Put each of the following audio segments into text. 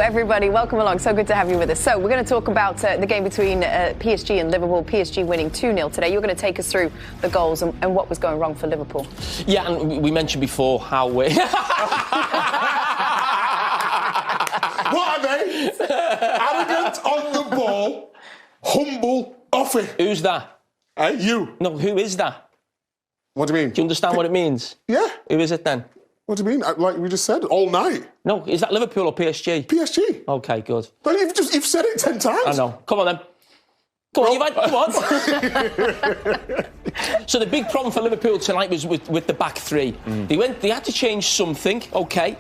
everybody. Welcome along. So good to have you with us. So we're going to talk about the game between PSG and Liverpool. PSG winning 2-0 today. You're going to take us through the goals and what was going wrong for Liverpool. Yeah, and we mentioned before how we... What are they? Arrogant on the ball, humble off it. Who's that? You. No, who is that? What do you mean? Do you understand what it means? Yeah. Who is it then? What do you mean? Like we just said, all night. No, is that Liverpool or PSG? PSG. OK, good. But you've said it 10 times. I know. Come on then. Come on, come on. So the big problem for Liverpool tonight was with the back three. They had to change something, OK.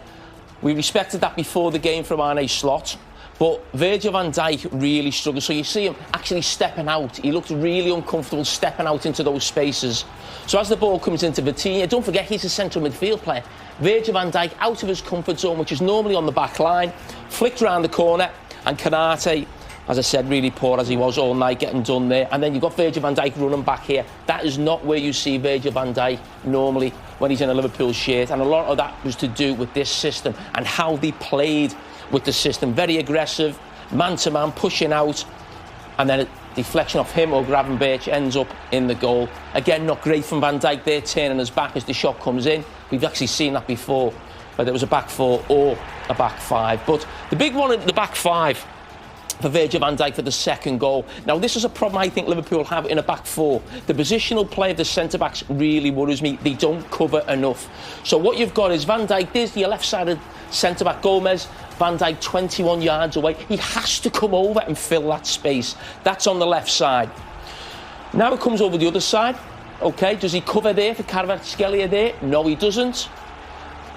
We respected that before the game from Arne Slot. But Virgil van Dijk really struggled. So you see him actually stepping out. He looked really uncomfortable stepping out into those spaces. So as the ball comes into Vitinha, don't forget he's a central midfield player. Virgil van Dijk out of his comfort zone, which is normally on the back line, flicked round the corner, and Konate, as I said, really poor as he was all night, getting done there. And then you've got Virgil van Dijk running back here. That is not where you see Virgil van Dijk normally when he's in a Liverpool shirt. And a lot of that was to do with this system and how they played with the system. Very aggressive, man-to-man, pushing out. And then a deflection off him or Gravenberch ends up in the goal. Again, not great from Van Dijk there, turning his back as the shot comes in. We've actually seen that before, whether it was a back four or a back five. But the big one in the back five for Virgil van Dijk for the second goal. Now, this is a problem I think Liverpool have in a back four. The positional play of the centre-backs really worries me. They don't cover enough. So what you've got is Van Dijk, there's the left-sided centre-back Gomez, Van Dijk 21 yards away. He has to come over and fill that space. That's on the left side. Now it comes over the other side. OK, does he cover there for Carragher there? No, he doesn't.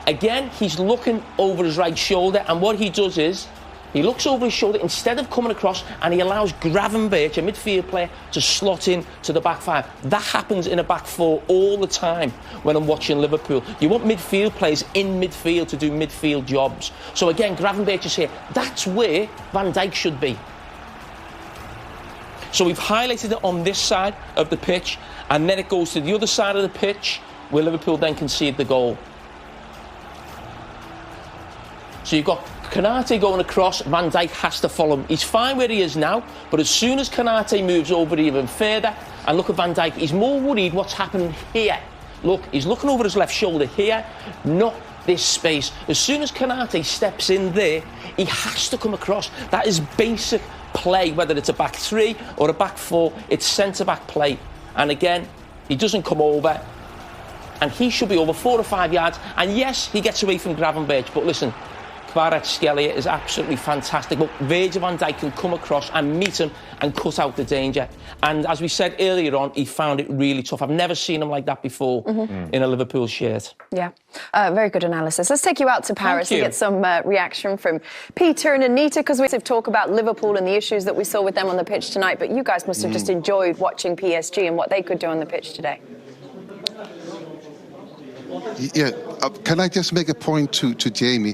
Again, he's looking over his right shoulder, and what he does is he looks over his shoulder instead of coming across, and he allows Gravenberch, a midfield player, to slot in to the back five. That happens in a back four all the time when I'm watching Liverpool. You want midfield players in midfield to do midfield jobs. So again, Gravenberch is here. That's where Van Dijk should be. So we've highlighted it on this side of the pitch, and then it goes to the other side of the pitch where Liverpool then concede the goal. So you've got Konate going across, Van Dijk has to follow him. He's fine where he is now, but as soon as Konate moves over even further, and look at Van Dijk, he's more worried what's happening here. Look, he's looking over his left shoulder here, not this space. As soon as Konate steps in there, he has to come across. That is basic play, whether it's a back three or a back four, it's centre-back play. And again, he doesn't come over, and he should be over 4 or 5 yards. And yes, he gets away from Gravenberch, but listen, Kvaratskhelia is absolutely fantastic, but Virgil van Dijk can come across and meet him and cut out the danger. And as we said earlier on, he found it really tough. I've never seen him like that before in a Liverpool shirt. Yeah, very good analysis. Let's take you out to Paris and get some reaction from Peter and Anita, because we've talked about Liverpool and the issues that we saw with them on the pitch tonight, but you guys must have just enjoyed watching PSG and what they could do on the pitch today. Yeah, can I just make a point to Jamie?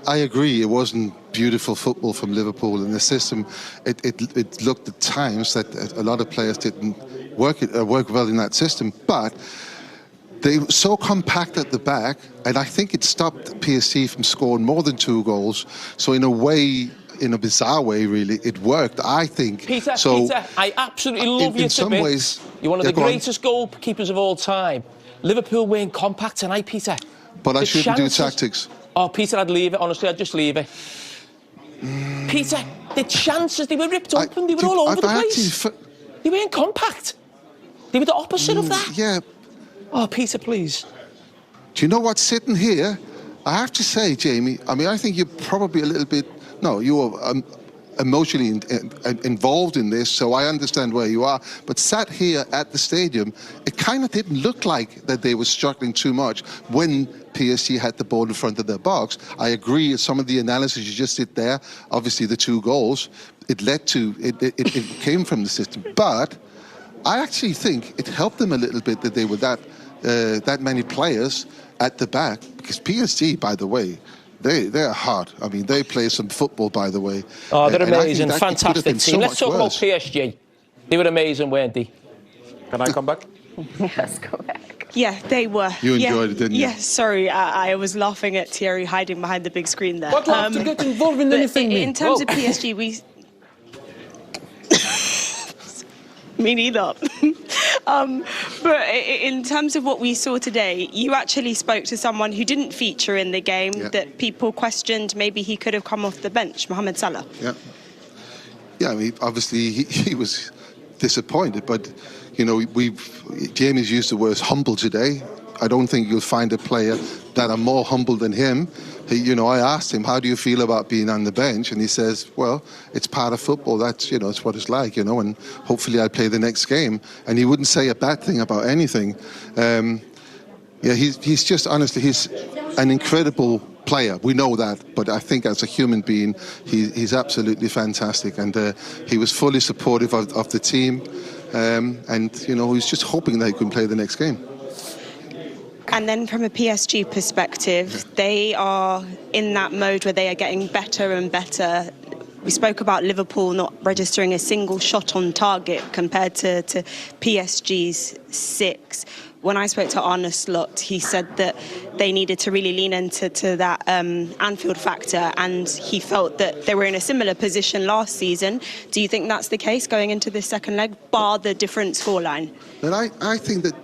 I agree, it wasn't beautiful football from Liverpool, and the system, it looked at times that a lot of players didn't work well in that system, but they were so compact at the back, and I think it stopped PSG from scoring more than 2 goals. So in a way, in a bizarre way, really, it worked, I think. Peter, I absolutely love you to bits. You're one of the greatest goalkeepers of all time. Liverpool weren't compact tonight, Peter. But I shouldn't do tactics. Oh, Peter, I'd leave it. Honestly, I'd just leave it. Peter, the chances, they were ripped open. They were all over the place. They weren't compact. They were the opposite of that. Yeah. Oh, Peter, please. Do you know what's sitting here? I have to say, Jamie, I mean, I think you're probably a little bit... No, you're emotionally involved in this, so I understand where you are. But sat here at the stadium, it kind of didn't look like that they were struggling too much when PSG had the ball in front of their box. I agree with some of the analysis you just did there. Obviously, the 2 goals, it led to... It came from the system. But I actually think it helped them a little bit that they were that many players at the back, because PSG, by the way, they're hard. I mean, they play some football, by the way. Oh, they're amazing. Fantastic team. Let's talk about PSG. They were amazing, weren't they? Can I come back? Yes, go back. Yeah, they were. You enjoyed it, didn't you? Yeah, sorry, I was laughing at Thierry hiding behind the big screen there. What love to get involved in anything? In terms of PSG, we... Me neither. But in terms of what we saw today, you actually spoke to someone who didn't feature in the game that people questioned maybe he could have come off the bench, Mohamed Salah. Yeah, I mean, obviously he was disappointed, but, you know, Jamie's used the word humble today. I don't think you'll find a player that are more humble than him. I asked him, how do you feel about being on the bench? And he says, well, it's part of football. That's, it's what it's like, and hopefully I'll play the next game. And he wouldn't say a bad thing about anything. He's just, honestly, he's an incredible player. We know that. But I think as a human being, he's absolutely fantastic. And he was fully supportive of the team. And, he's just hoping that he can play the next game. And then from a PSG perspective, they are in that mode where they are getting better and better. We spoke about Liverpool not registering a single shot on target compared to PSG's 6. When I spoke to Arne Slot, he said that they needed to really lean into that Anfield factor, and he felt that they were in a similar position last season. Do you think that's the case going into this second leg, bar the different scoreline? But I think that,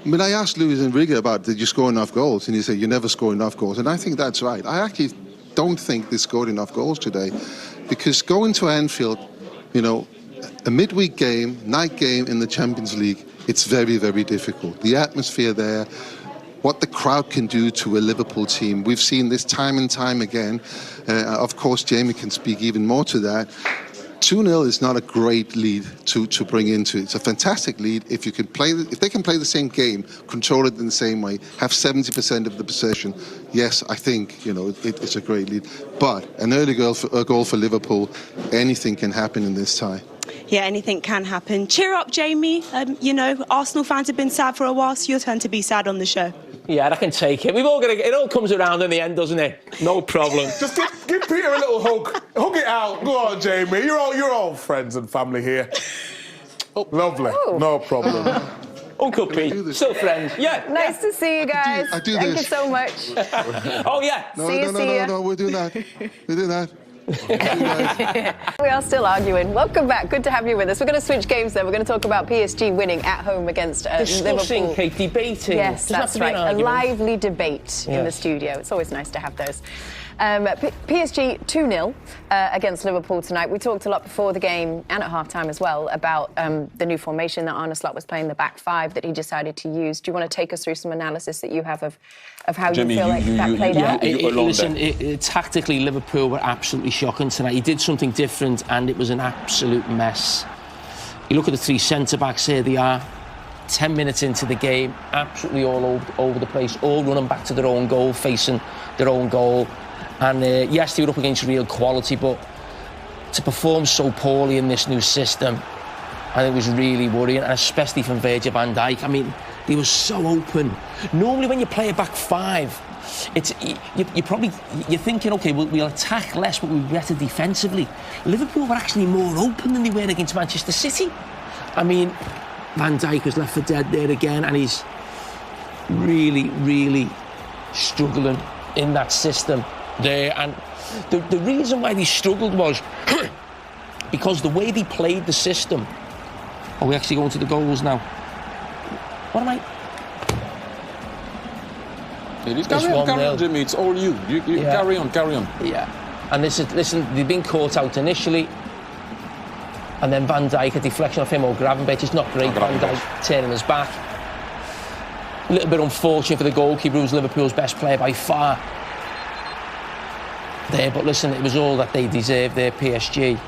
I asked Luis Enrique about, did you score enough goals? And he said, you never score enough goals. And I think that's right. I actually don't think they scored enough goals today, because going to Anfield, a midweek game, night game in the Champions League, it's very, very difficult. The atmosphere there, what the crowd can do to a Liverpool team. We've seen this time and time again. Of course, Jamie can speak even more to that. 2-0 is not a great lead to bring into it. It's a fantastic lead if they can play the same game, control it in the same way, have 70% of the possession. Yes, I think it's a great lead. But an early goal for Liverpool, anything can happen in this tie. Yeah, anything can happen. Cheer up, Jamie. Arsenal fans have been sad for a while, so your turn to be sad on the show. Yeah, I can take it. It all comes around in the end, doesn't it? No problem. Just give Peter a little hug. Hug it out. Go on, Jamie. You're all friends and family here. Oh, lovely. Oh. No problem. Uncle Pete, still friends. Yeah. Nice to see you guys. I do Thank this. you so much. Oh, yeah. No, we're doing that. We're doing that. We are still arguing. Welcome back. Good to have you with us. We're going to switch games then. We're going to talk about PSG winning at home against Liverpool. Kate, debating. Yes, that's right. A lively debate in the studio. It's always nice to have those. PSG 2-0 against Liverpool tonight. We talked a lot before the game and at half-time as well about the new formation that Arne Slot was playing, the back five that he decided to use. Do you want to take us through some analysis that you have of how Jamie, you feel like that played out? Listen, tactically, Liverpool were absolutely shocking tonight. He did something different and it was an absolute mess. You look at the three centre-backs, here they are. 10 minutes into the game, absolutely all over the place, all running back to their own goal, facing their own goal. And yes, they were up against real quality, but to perform so poorly in this new system, I think it was really worrying, and especially from Virgil van Dijk. I mean, they were so open. Normally when you play a back five, you're thinking, OK, we'll attack less, but we're better defensively. Liverpool were actually more open than they were against Manchester City. I mean, Van Dijk was left for dead there again, and he's really, really struggling in that system there. And the reason why they struggled was because the way they played the system. Are we actually going to the goals now? What am I? Carry on, Jimmy. It's all you. You carry on. Yeah. And listen, they've been caught out initially. And then Van Dijk, a deflection off him or Gravenberch. It's not great. Van Dijk turning his back. A little bit unfortunate for the goalkeeper, who was Liverpool's best player by far. There, but listen, it was all that they deserved there, PSG.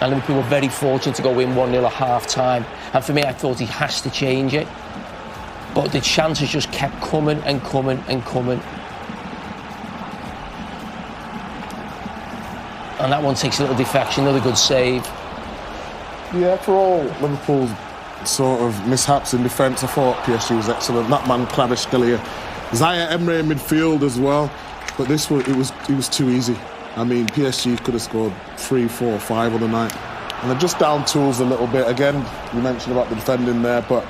And Liverpool were very fortunate to go win 1-0 at half-time. And for me, I thought he has to change it. But the chances just kept coming and coming and coming. And that one takes a little deflection, another good save. Yeah, for all Liverpool's sort of mishaps in defence, I thought PSG was excellent. That man, Kvaratskhelia, Zaire Emery in midfield as well. But this one, it was too easy. I mean, PSG could have scored 3, 4, 5 on the night. And they're just down tools a little bit. Again, you mentioned about the defending there, but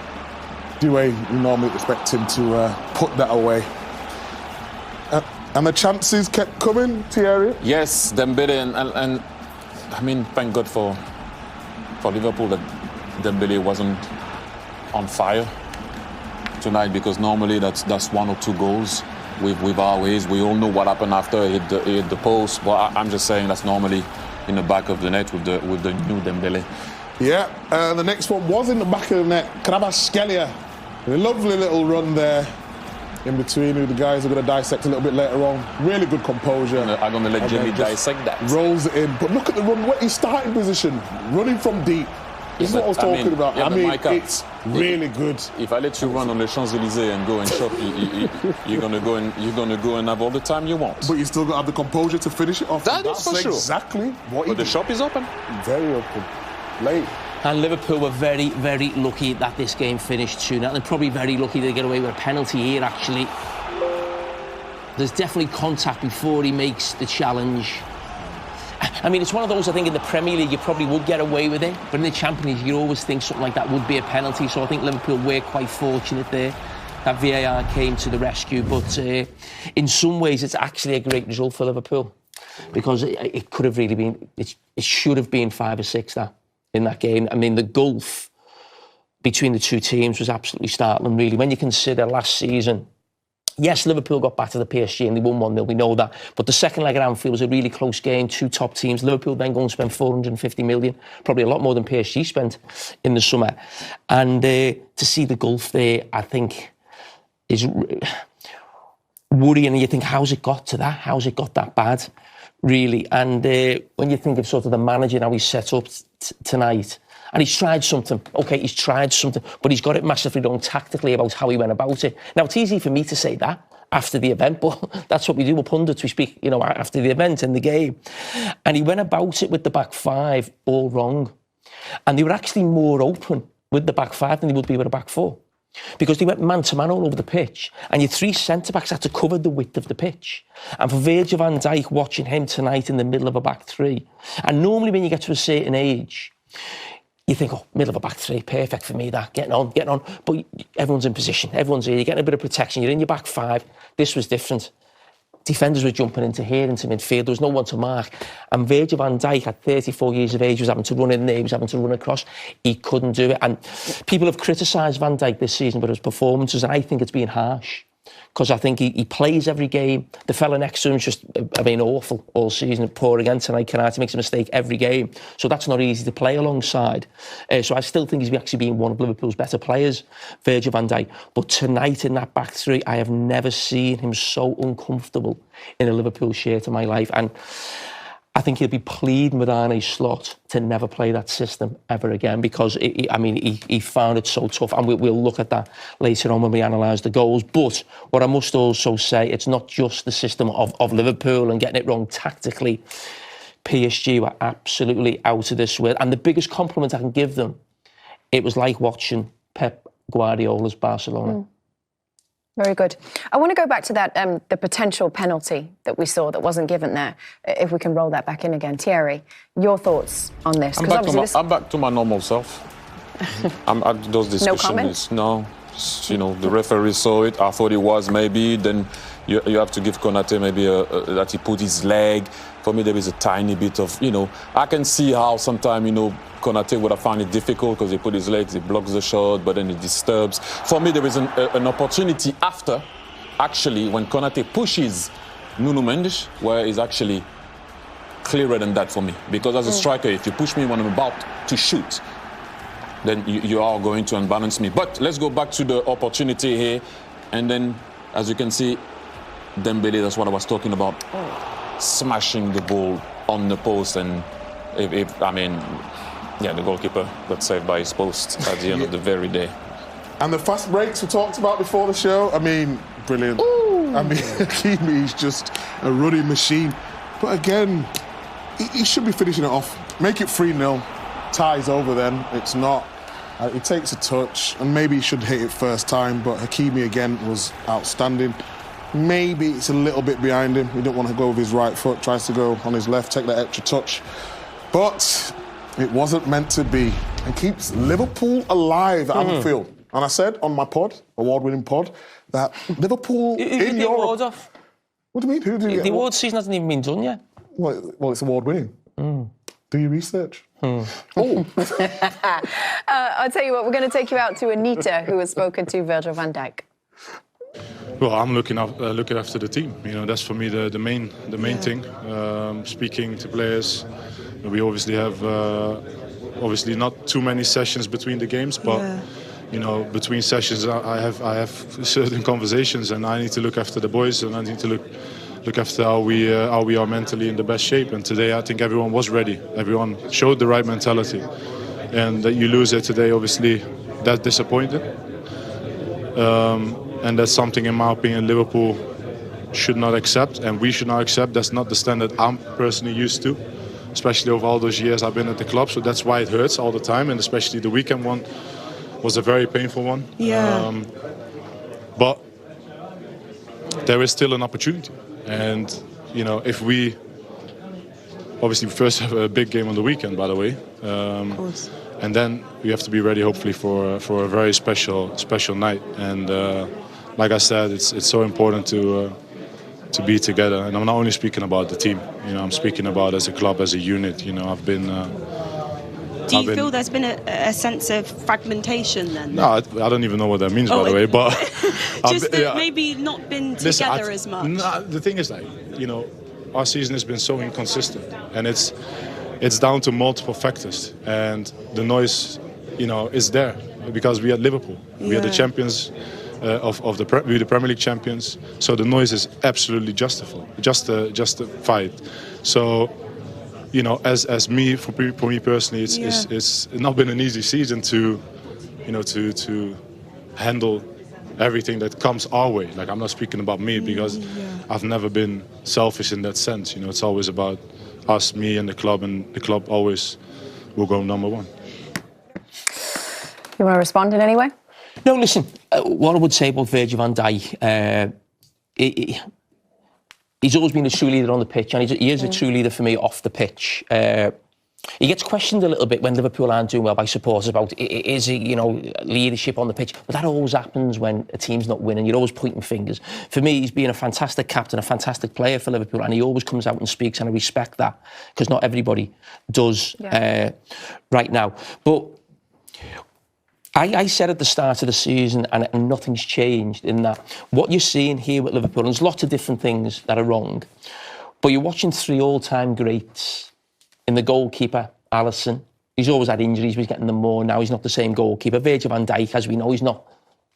Dewey, you normally expect him to put that away. And the chances kept coming, Thierry? Yes, Dembele and I mean, thank God for Liverpool that Dembele wasn't on fire tonight, because normally that's 1 or 2 goals with our ways. We all know what happened after he hit the post, but I'm just saying that's normally in the back of the net with the new Dembele. Yeah, the next one was in the back of the net. Kvaratskhelia, a lovely little run there in between, who the guys are going to dissect a little bit later on. Really good composure. I'm going to let Jamie dissect that. Rolls it in. But look at the run, what his starting position, running from deep. This is what I was talking about. I mean, it's really good. If I let you run on the Champs-Élysées and go and shop, you're gonna go and have all the time you want. But you still got to have the composure to finish it off. That's for sure. Exactly what. But the shop is open. Very open. Late. And Liverpool were very, very lucky that this game finished 2-0. They're probably very lucky to get away with a penalty here, actually. There's definitely contact before he makes the challenge. I mean, it's one of those, I think, in the Premier League, you probably would get away with it. But in the Champions League, you always think something like that would be a penalty. So I think Liverpool were quite fortunate there that VAR came to the rescue. But in some ways, it's actually a great result for Liverpool, because it could have really been, it should have been 5 or 6 that in that game. I mean, the gulf between the two teams was absolutely startling, really. When you consider last season, yes, Liverpool got back to the PSG and they won 1-0, we know that. But the second leg at Anfield was a really close game, 2 top teams. Liverpool then going to spend 450 million, probably a lot more than PSG spent in the summer. And to see the gulf there, I think, is worrying. And you think, how's it got to that? How's it got that bad, really? And when you think of sort of the manager, how he's set up tonight, and he's tried something. OK, he's tried something, but he's got it massively wrong tactically about how he went about it. Now, it's easy for me to say that after the event, but that's what we do with pundits. We speak, you know, after the event in the game. And he went about it with the back 5 all wrong. And they were actually more open with the back 5 than they would be with the back 4. Because they went man-to-man all over the pitch, and your 3 centre-backs had to cover the width of the pitch. And for Virgil van Dijk, watching him tonight in the middle of a back 3, and normally when you get to a certain age, you think, oh, middle of a back 3, perfect for me, that, getting on. But everyone's in position, everyone's here, you're getting a bit of protection, you're in your back 5. This was different. Defenders were jumping into here, into midfield, there was no one to mark. And Virgil van Dijk, at 34 years of age, was having to run in there, he was having to run across. He couldn't do it. And people have criticised Van Dijk this season for his performances, and I think it's been harsh. Because I think he plays every game. The fella next to him just been awful all season. Poor again tonight. Canati makes a mistake every game. So that's not easy to play alongside. So I still think he's actually been one of Liverpool's better players, Virgil van Dijk. But tonight in that back 3, I have never seen him so uncomfortable in a Liverpool shirt in my life. And I think he'll be pleading with Arne Slot to never play that system ever again, because he found it so tough, and we'll look at that later on when we analyse the goals. But what I must also say, it's not just the system of Liverpool and getting it wrong tactically. PSG were absolutely out of this world, and the biggest compliment I can give them, it was like watching Pep Guardiola's Barcelona. Very good. I want to go back to that, the potential penalty that we saw that wasn't given there. If we can roll that back in again. Thierry, your thoughts on this? I'm back to my normal self. I'm at those discussions. No, the referee saw it. I thought it was maybe. Then you have to give Konate maybe that he put his leg. For me, there is a tiny bit of, I can see how sometimes, Konate would have found it difficult because he put his legs, he blocks the shot, but then it disturbs. For me, there is an opportunity after, actually, when Konate pushes Nuno Mendes, where he's actually clearer than that for me. Because as a striker, if you push me when I'm about to shoot, then you are going to unbalance me. But let's go back to the opportunity here. And then, as you can see, Dembele, that's what I was talking about, smashing the ball on the post. And the goalkeeper got saved by his post at the end of the very day. And the fast breaks we talked about before the show, brilliant. Ooh. Hakimi is just a running machine. But again, he should be finishing it off. Make it 3-0. Ties over then. It's not. He takes a touch, and maybe he should hit it first time, but Hakimi again was outstanding. Maybe it's a little bit behind him. He don't want to go with his right foot, tries to go on his left, take that extra touch. But it wasn't meant to be. It keeps Liverpool alive at Anfield. And I said on my pod, award-winning pod, that Liverpool in Europe... What do you mean? Who do you The award season hasn't even been done yet. Well, it's award-winning. Do your research. I'll tell you what, we're going to take you out to Anita, who has spoken to Virgil van Dijk. Well, I'm looking after the team. You know, that's for me the main thing. Speaking to players, we obviously have obviously not too many sessions between the games, but you know, between sessions I have certain conversations, and I need to look after the boys, and I need to look after how we are mentally in the best shape. And today I think everyone was ready. Everyone showed the right mentality, and that you lose it today, obviously, that's disappointing. And that's something, in my opinion, Liverpool should not accept, and we should not accept. That's not the standard I'm personally used to, especially over all those years I've been at the club. So that's why it hurts all the time, and especially the weekend one was a very painful one. But there is still an opportunity, and you know, if we obviously first have a big game on the weekend, by the way, of course. And then we have to be ready, hopefully, for a very special night. And like I said, it's so important to be together. And I'm not only speaking about the team. You know, I'm speaking about as a club, as a unit. You know, I've been. Do you feel there's been a sense of fragmentation then? No, I don't even know what that means, by the way. But just maybe not been together as much. No, the thing is that, you know, our season has been so inconsistent, and it's down to multiple factors, and the noise, you know, is there because we are Liverpool. We are the champions we're the Premier League champions. So the noise is absolutely justified. So, you know, as me, for me personally, it's not been an easy season to handle everything that comes our way. Like, I'm not speaking about me because I've never been selfish in that sense. You know, it's always about us, me, and the club always will go number one. You want to respond in any way? No, listen, what I would say about Virgil van Dijk, he's always been a true leader on the pitch, and he is a true leader for me off the pitch. He gets questioned a little bit when Liverpool aren't doing well by supporters about, is he, you know, leadership on the pitch? But that always happens when a team's not winning. You're always pointing fingers. For me, he's been a fantastic captain, a fantastic player for Liverpool, and he always comes out and speaks, and I respect that, because not everybody does right now. But I said at the start of the season, and nothing's changed in that, what you're seeing here with Liverpool, and there's lots of different things that are wrong, but you're watching three all-time greats. In the goalkeeper, Alisson, he's always had injuries, but he's getting them more now. He's not the same goalkeeper. Virgil van Dijk, as we know, he's not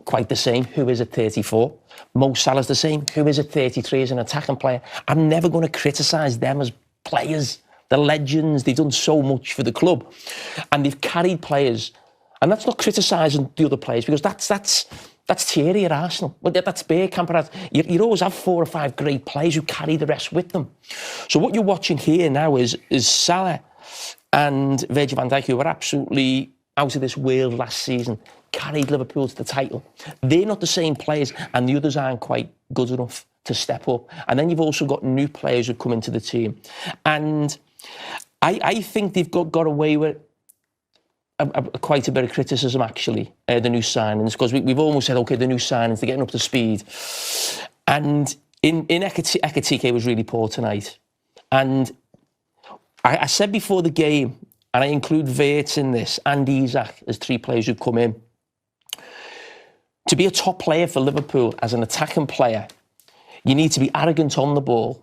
quite the same. Who is at 34? Mo Salah's the same. Who is at 33 as an attacking player? I'm never going to criticise them as players. They're legends. They've done so much for the club. And they've carried players. And that's not criticising the other players, because that's Thierry at Arsenal. That's Bergkamp. You always have 4 or 5 great players who carry the rest with them. So what you're watching here now is Salah and Virgil van Dijk, who were absolutely out of this world last season, carried Liverpool to the title. They're not the same players, and the others aren't quite good enough to step up. And then you've also got new players who come into the team. And I think they've got away with quite a bit of criticism, actually, the new signings, because we've almost said, OK, the new signings, they're getting up to speed. And in Ekitike was really poor tonight. And I said before the game, and I include Wirtz in this, and Isak as 3 players who come in. To be a top player for Liverpool as an attacking player, you need to be arrogant on the ball,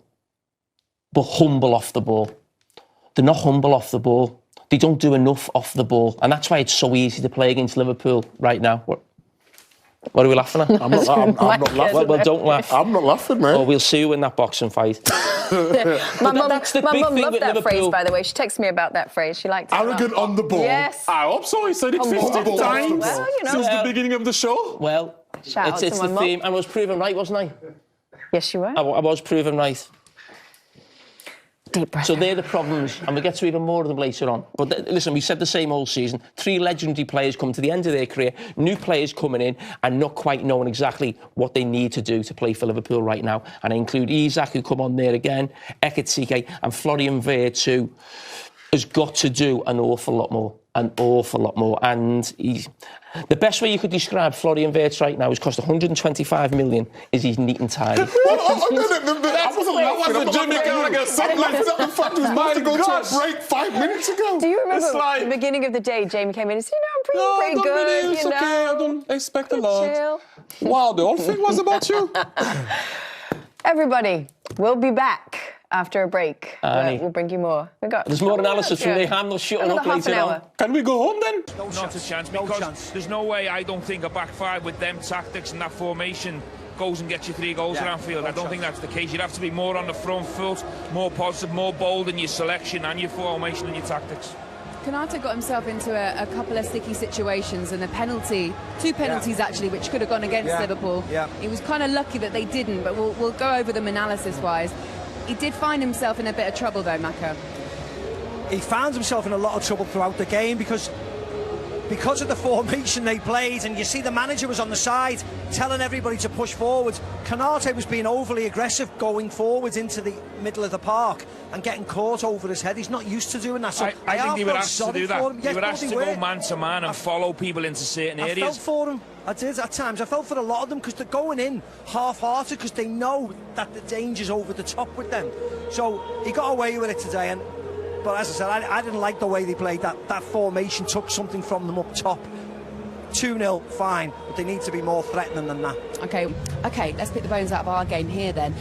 but humble off the ball. They're not humble off the ball. They don't do enough off the ball. And that's why it's so easy to play against Liverpool right now. What are we laughing at? I'm not laughing. Well, don't laugh. I'm not laughing, man. Oh, we'll see you in that boxing fight. My mum loved that phrase, by the way. She texted me about that phrase. She liked it. Arrogant on the ball. Yes. I hope so. He said it 50 times well, you know. since the beginning of the show. Well, it's the theme. I was proven right, wasn't I? Yes, you were. I was proven right. Deep breath. So they're the problems, and we'll get to even more of them later on. But listen, we said the same all season. 3 legendary players come to the end of their career, new players coming in and not quite knowing exactly what they need to do to play for Liverpool right now. And I include Isak, who come on there again, Ekitike, and Florian Wirtz, who has got to do an awful lot more. an awful lot more. And the best way you could describe Florian Wirtz right now is cost 125 million. Is he's neat and tidy? I wasn't laughing. That was Jamie Carragher. The fact he was about to go to a break 5 minutes ago. Do you remember at the beginning of the day, Jamie came in and said, I'm pretty good. Really, it's okay. I don't expect a lot. Chill. Wow, the whole thing was about you. Everybody, we'll be back after a break. We'll bring you more. There's more analysis from the handle shutting up later on. Can we go home then? Not a chance, because there's no way I don't think a back five with them tactics and that formation goes and gets you 3 goals at Anfield. I don't think that's the case. You'd have to be more on the front foot, more positive, more bold in your selection and your formation and your tactics. Konate got himself into a couple of sticky situations, and a penalty, 2 penalties actually, which could have gone against Liverpool. He was kind of lucky that they didn't, but we'll go over them analysis-wise. He did find himself in a bit of trouble though, Maka. He found himself in a lot of trouble throughout the game because of the formation they played, and you see the manager was on the side telling everybody to push forwards. Konate was being overly aggressive going forwards into the middle of the park and getting caught over his head. He's not used to doing that. So I think they were asked to do that. They were asked to go man-to-man and follow people into certain areas. I felt for them. I did at times. I felt for a lot of them because they're going in half-hearted because they know that the danger's over the top with them. So he got away with it today. But as I said, I didn't like the way they played. That formation took something from them up top. 2-0, fine, but they need to be more threatening than that. Okay, let's pick the bones out of our game here then.